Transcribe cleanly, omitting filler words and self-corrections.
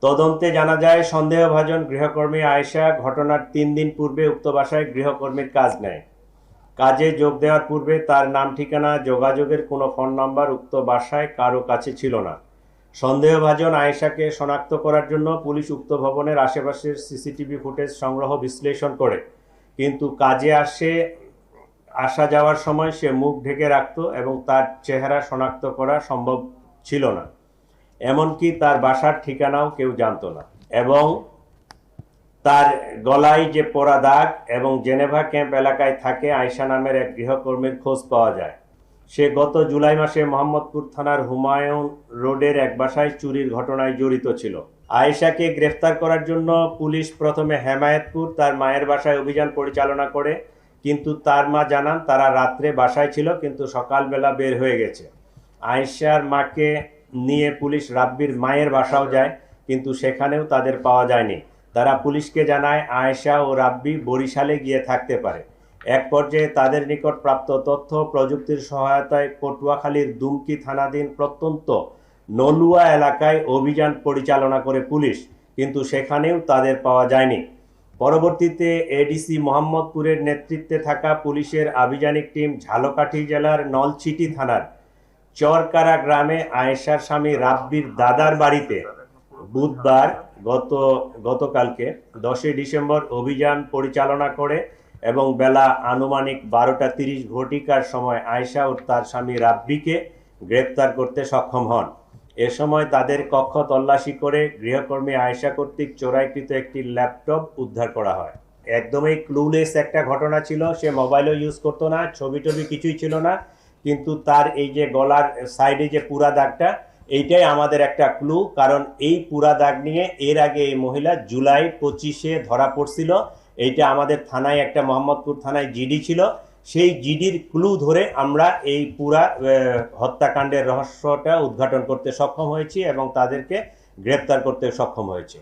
তদন্তে জানা যায় সন্দেহভাজন গৃহকর্মী আয়েশা ঘটনার 3 দিন পূর্বে উক্ত বাসায় গৃহকর্মীর কাজ নেয়। কাজে যোগ দেওয়ার পূর্বে তার নাম ঠিকানা যোগাযোগের কোনো ফোন নাম্বার উক্ত বাসায় কারো কাছে ছিল না। সন্দেহভাজন আয়েশাকে শনাক্ত করার জন্য পুলিশ উক্ত ভবনের আশেপাশের সিসিটিভি ফুটেজ সংগ্রহ বিশ্লেষণ করে, কিন্তু কাজে আসা যাওয়ার সময় সে মুখ ঢেকে রাখত এবং তার চেহারা শনাক্ত করা সম্ভব ছিল না। এমনকি তার বাসার ঠিকানাও কেউ জানত না। এবং তার গলায় যে পোড়া দাগ এবং জেনেভা ক্যাম্প এলাকায় থাকে আয়েশা নামের এক গৃহকর্মীর খোঁজ পাওয়া যায়। সে গত জুলাই মাসে মোহাম্মদপুর থানার হুমায়ুন রোডের এক বাসায় চুরির ঘটনায় জড়িত ছিল। আয়েশাকে গ্রেফতার করার জন্য পুলিশ প্রথমে হেমায়েতপুর তার মায়ের বাসায় অভিযান পরিচালনা করে, কিন্তু তার মা জানান তারা রাত্রে বাসায় ছিল কিন্তু সকালবেলা বের হয়ে গেছে। আয়েশার মাকে নিয়ে পুলিশ রাব্বির মায়ের বাসাও যায়, কিন্তু সেখানেও তাদের পাওয়া যায়নি। তারা পুলিশকে জানায় আয়েশা ও রাব্বি বরিশালে গিয়ে থাকতে পারে। এক পর্যায়ে তাদের নিকট প্রাপ্ত তথ্য প্রযুক্তির সহায়তায় পটুয়াখালীর দুমকি থানাধীন প্রত্যন্ত নলুয়া এলাকায় অভিযান পরিচালনা করে পুলিশ, কিন্তু সেখানেও তাদের পাওয়া যায়নি। পরবর্তীতে এডিসি মোহাম্মদপুরের নেতৃত্বে থাকা পুলিশের আভিযানিক টিম ঝালকাঠি জেলার নলছিটি থানার চরকারা গ্রামে আয়েশার স্বামী রাব্বির দাদার বাড়িতে বুধবার গতকালকে 10 ডিসেম্বর অভিযান পরিচালনা করে এবং বেলা আনুমানিক 12:30 ঘটিকার সময় আয়েশা ও তার স্বামী রাব্বিকে গ্রেপ্তার করতে সক্ষম হন। এ সময় তাদের কক্ষ তল্লাশি করে গৃহকর্মী আয়েশা কর্তৃক চোরাইকৃত একটি ল্যাপটপ উদ্ধার করা হয়। একদমই ক্লুলেস একটা ঘটনা ছিল। সে মোবাইলও ইউজ করতো না, ছবি টবি কিছুই ছিল না, কিন্তু তার এই যে গলার সাইডে যে পুরা দাগটা, এইটাই আমাদের একটা ক্লু। কারণ এই পুরা দাগ নিয়ে এর আগে এই মহিলা জুলাই 25-এ ধরা পড়ছিল। এইটা আমাদের থানায় একটা মোহাম্মদপুর থানায় জিডি ছিল। সেই জিডির ক্লু ধরে আমরা এই পুরা হত্যাকাণ্ডের রহস্যটা উদ্ঘাটন করতে সক্ষম হয়েছি এবং তাদেরকে গ্রেপ্তার করতে সক্ষম হয়েছি।